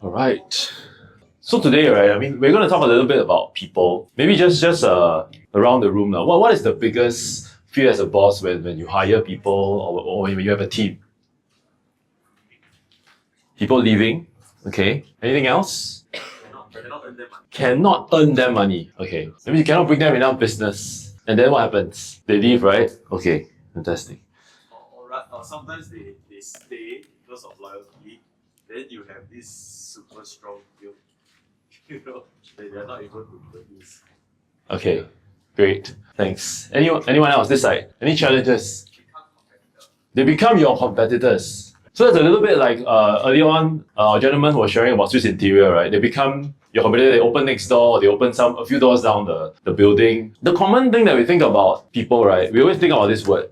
All right. So today, right, we're going to talk a little bit about people. Maybe just around the room now. What is the biggest fear as a boss when you hire people or when you have a team? People leaving. Okay. Anything else? Cannot earn them money. Okay. That means you cannot bring them enough business. And then what happens? They leave, right? Okay. Fantastic. Or sometimes they stay because of loyalty. Then you have this super strong guilt, that they're not able to produce. Okay. Great. Thanks. Anyone else this side? Any challenges? They become your competitors. So it's a little bit like earlier on, our gentleman was sharing about Swiss Interior, right? They become your competitor. They open next door, they open a few doors down the building. The common thing that we think about people, right? We always think about this word.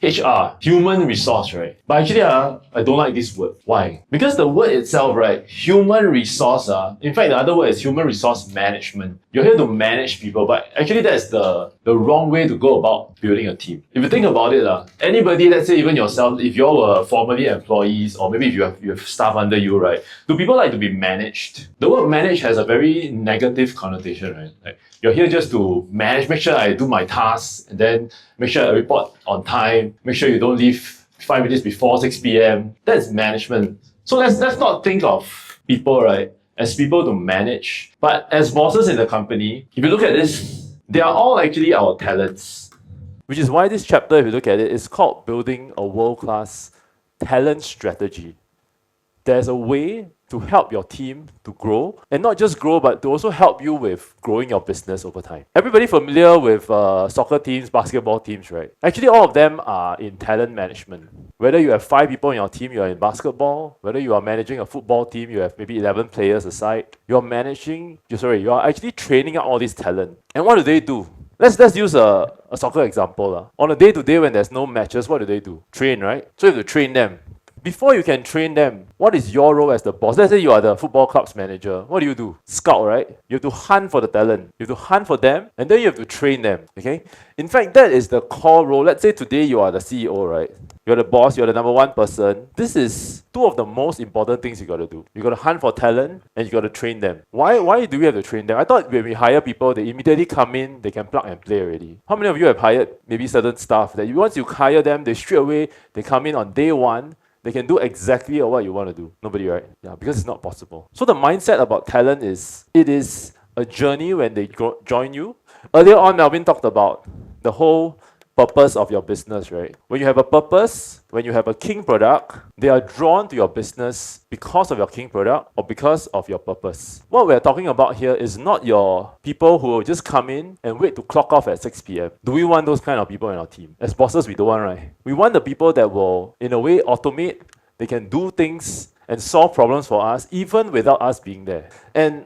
HR, human resource, right? But actually, I don't like this word. Why? Because the word itself, right? Human resource, in fact, the other word is human resource management. You're here to manage people, but actually that's the wrong way to go about building a team. If you think about it, anybody, let's say even yourself, if you were formerly employees, or maybe if you have staff under you, right? Do people like to be managed? The word manage has a very negative connotation, right? Like, you're here just to manage, make sure I do my tasks, and then make sure I report on time, make sure you don't leave 5 minutes before 6 p.m. That's management. So let's not think of people, right, as people to manage. But as bosses in the company, if you look at this, they are all actually our talents. Which is why this chapter, if you look at it, is called Building a World-Class Talent Strategy. There's a way to help your team to grow, and not just grow, but to also help you with growing your business over time. Everybody familiar with soccer teams, basketball teams, right? Actually, all of them are in talent management. Whether you have 5 people in your team, you are in basketball. Whether you are managing a football team, you have maybe 11 players aside. You are actually training out all this talent. And what do? Let's use a soccer example. On a day-to-day when there's no matches, what do? Train, right? So you have to train them. Before you can train them, what is your role as the boss? Let's say you are the football club's manager. What do? Scout, right? You have to hunt for the talent. You have to hunt for them, and then you have to train them, okay? In fact, that is the core role. Let's say today you are the CEO, right? You're the boss, you're the number one person. This is 2 of the most important things you got to do. You got to hunt for talent, and you got to train them. Why do we have to train them? I thought when we hire people, they immediately come in, they can plug and play already. How many of you have hired maybe certain staff that once you hire them, they straight away, they come in on day 1, they can do exactly what you want to do. Nobody, right? Yeah, because it's not possible. So the mindset about talent is, it is a journey when they join you. Earlier on, Melvin talked about the whole purpose of your business, right? When you have a purpose, when you have a king product, they are drawn to your business because of your king product or because of your purpose. What we're talking about here is not your people who will just come in and wait to clock off at 6 p.m. Do we want those kind of people in our team? As bosses, we don't want, right? We want the people that will, in a way, automate. They can do things and solve problems for us even without us being there. And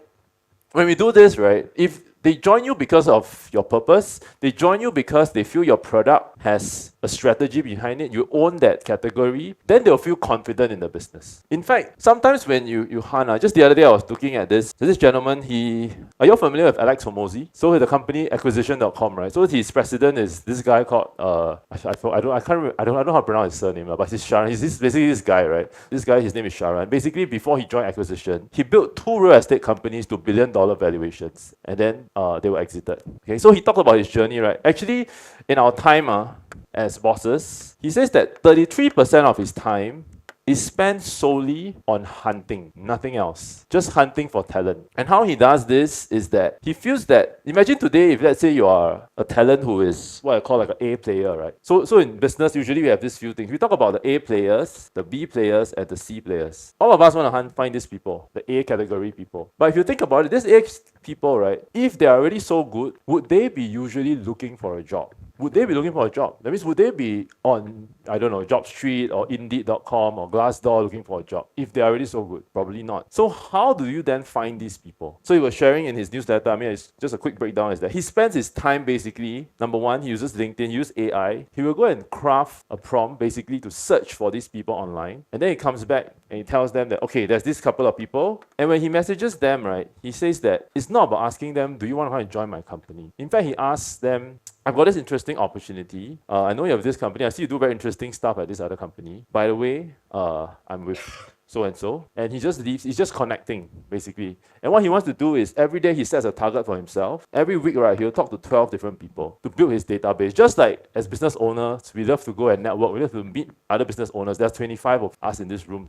when we do this, right, if they join you because of your purpose, they join you because they feel your product has a strategy behind it, you own that category, then they'll feel confident in the business. In fact, sometimes when you hunt, just the other day I was looking at this gentleman, are you familiar with Alex Hormozi? So the company acquisition.com, right? So his president is this guy called, I don't know how to pronounce his surname, but he's Sharan. He's basically this guy, right? This guy, his name is Sharan. Basically, before he joined acquisition, he built 2 real estate companies to billion-dollar valuations, and then they were exited. Okay, so he talked about his journey, right? Actually, in our time as bosses, he says that 33% of his time is spent solely on hunting, nothing else. Just hunting for talent. And how he does this is that he feels that, imagine today if let's say you are a talent who is what I call like an A player, right? So in business, usually we have these few things. We talk about the A players, the B players, and the C players. All of us want to find these people, the A category people. But if you think about it, these A people, right, if they are already so good, would they be usually looking for a job? Would they be looking for a job? That means would they be on, I don't know, JobStreet or Indeed.com or Glassdoor looking for a job? If they're already so good, probably not. So how do you then find these people? So he was sharing in his newsletter, it's just a quick breakdown, is that he spends his time basically, number 1, he uses LinkedIn, use AI. He will go and craft a prompt basically to search for these people online. And then he comes back and he tells them that, okay, there's this couple of people. And when he messages them, right, he says that it's not about asking them, do you want to come and join my company? In fact, he asks them, I've got this interesting opportunity. I know you have this company. I see you do very interesting stuff at this other company. By the way, I'm with so and so, and he just leaves. He's just connecting basically. And what he wants to do is every day he sets a target for himself. Every week, right, he'll talk to 12 different people to build his database. Just like as business owners, we love to go and network. We love to meet other business owners. There's 25 of us in this room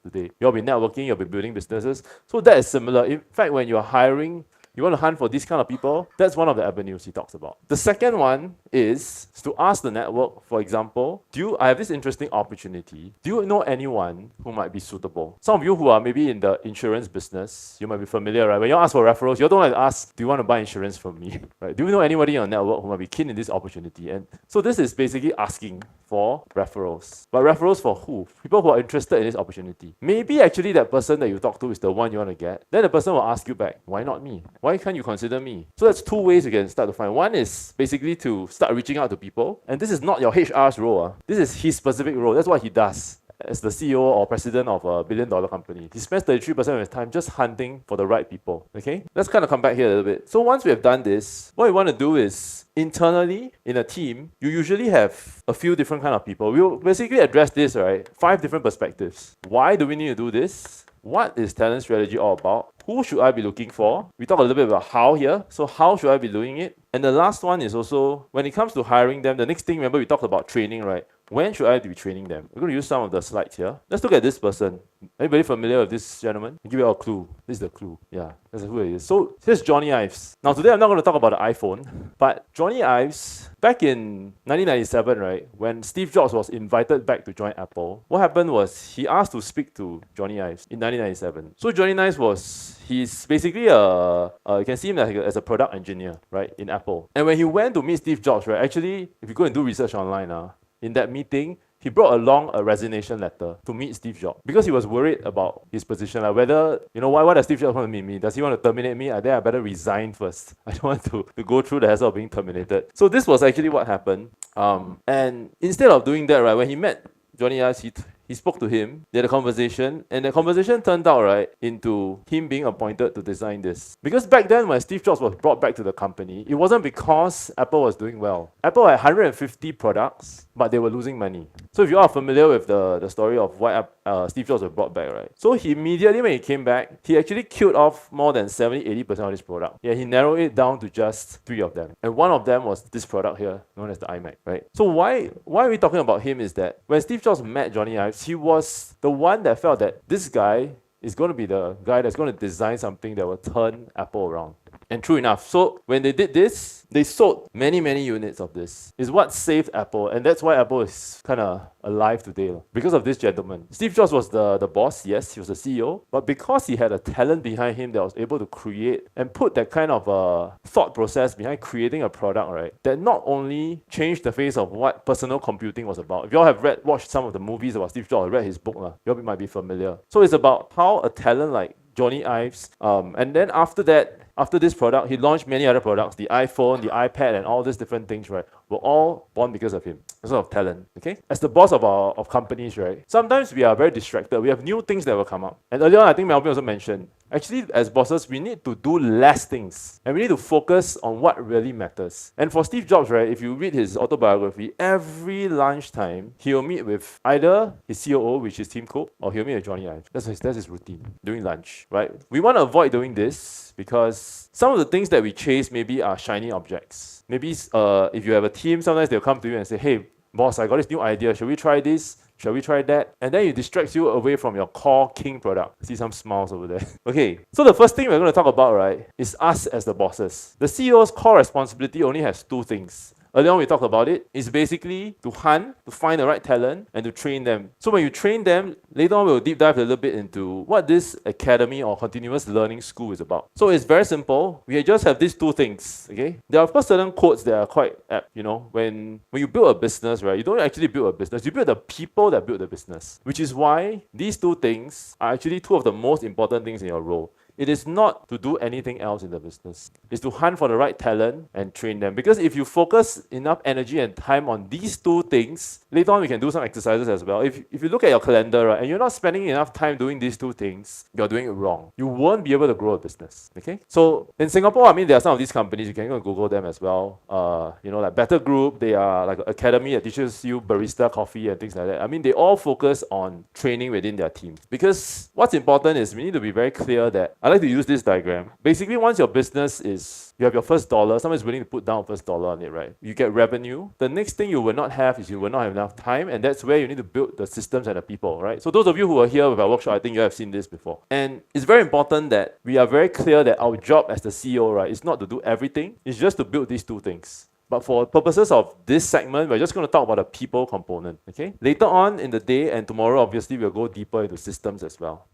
today. You'll be networking. You'll be building businesses. So that is similar. In fact, when you're hiring, you want to hunt for these kind of people, that's one of the avenues he talks about. The second one is to ask the network, for example, I have this interesting opportunity. Do you know anyone who might be suitable? Some of you who are maybe in the insurance business, you might be familiar, right? When you ask for referrals, you don't like to ask, do you want to buy insurance from me? Right? Do you know anybody in your network who might be keen in this opportunity? And so this is basically asking for referrals. But referrals for who? People who are interested in this opportunity. Maybe actually that person that you talk to is the one you want to get. Then the person will ask you back, why not me? Why can't you consider me? So that's two ways you can start to find. One is basically to start reaching out to people. And this is not your HR's role. This is his specific role. That's what he does. As the CEO or president of a billion-dollar company, he spends 33% of his time just hunting for the right people. Okay? Let's kind of come back here a little bit. So once we have done this, what we want to do is internally in a team, you usually have a few different kind of people. We'll basically address this, right? 5 different perspectives. Why do we need to do this? What is talent strategy all about? Who should I be looking for? We talk a little bit about how here. So how should I be doing it? And the last one is also, when it comes to hiring them, the next thing, remember we talked about training, right? When should I be training them? We're going to use some of the slides here. Let's look at this person. Anybody familiar with this gentleman? I'll give you a clue. This is the clue. Yeah, that's who it is. So here's Johnny Ives. Now today I'm not going to talk about the iPhone, but Johnny Ives, back in 1997, right, when Steve Jobs was invited back to join Apple, what happened was he asked to speak to Johnny Ives in 1997. So Johnny Ives he's basically you can see him as a product engineer, right, in Apple. And when he went to meet Steve Jobs, right, actually, if you go and do research online, in that meeting, he brought along a resignation letter to meet Steve Jobs because he was worried about his position. Like whether, why does Steve Jobs want to meet me? Does he want to terminate me? I think I better resign first. I don't want to go through the hassle of being terminated. So this was actually what happened. And instead of doing that, right, when he met Johnny Ives, he spoke to him, they had a conversation, and the conversation turned out, right, into him being appointed to design this. Because back then, when Steve Jobs was brought back to the company, it wasn't because Apple was doing well. Apple had 150 products, but they were losing money. So if you are familiar with the story of why Steve Jobs was brought back, right? So he immediately, when he came back, he actually killed off more than 70-80% of this product. Yeah, he narrowed it down to just 3 of them. And one of them was this product here, known as the iMac, right? So why are we talking about him is that when Steve Jobs met Johnny Ives, he was the one that felt that this guy is going to be the guy that's going to design something that will turn Apple around. And true enough, so when they did this, they sold many units of this. It's what saved Apple, and that's why Apple is kind of alive today because of this gentleman. Steve Jobs was the boss, yes, he was the CEO, but because he had a talent behind him that was able to create and put that kind of thought process behind creating a product, right, that not only changed the face of what personal computing was about. If you all have watched some of the movies about Steve Jobs, read his book, you all might be familiar. So it's about how a talent like Johnny Ives, and then after this product, he launched many other products. The iPhone, the iPad, and all these different things, right, were all born because of him, because of talent, okay? As the boss of companies, right, sometimes we are very distracted. We have new things that will come up. And earlier on, I think Melvin also mentioned, actually, as bosses, we need to do less things. And we need to focus on what really matters. And for Steve Jobs, right, if you read his autobiography, every lunchtime, he'll meet with either his COO, which is Tim Cook, or he'll meet with Johnny Ives. That's his routine, during lunch, right? We want to avoid doing this because some of the things that we chase maybe are shiny objects. Maybe if you have a team, sometimes they'll come to you and say, hey, boss, I got this new idea. Should we try this? Shall we try that? And then it distracts you away from your core king product. See some smiles over there. Okay, so the first thing we're going to talk about, right, is us as the bosses. The CEO's core responsibility only has 2 things. Earlier on we talked about it. It's basically to hunt, to find the right talent, and to train them. So when you train them, later on we'll deep dive a little bit into what this academy or continuous learning school is about. So it's very simple. We just have these 2 things, okay? There are of course certain quotes that are quite apt, when you build a business, right, you don't actually build a business, you build the people that build the business. Which is why these 2 things are actually 2 of the most important things in your role. It is not to do anything else in the business. It's to hunt for the right talent and train them. Because if you focus enough energy and time on these two things, later on we can do some exercises as well. If you look at your calendar, right, and you're not spending enough time doing these two things, you're doing it wrong. You won't be able to grow a business. Okay? So in Singapore, I mean, there are some of these companies, you can go and Google them as well. Like Better Group, they are like an academy that teaches you barista coffee and things like that. I mean, they all focus on training within their team. Because what's important is we need to be very clear that, I like to use this diagram. Basically, once your business is, you have your first dollar, someone is willing to put down first dollar on it, right? You get revenue. The next thing you will not have is you will not have enough time, and that's where you need to build the systems and the people, right? So those of you who are here with our workshop, I think you have seen this before. And it's very important that we are very clear that our job as the CEO, right, is not to do everything. It's just to build these two things. But for purposes of this segment, we're just going to talk about the people component, okay? Later on in the day and tomorrow, obviously, we'll go deeper into systems as well.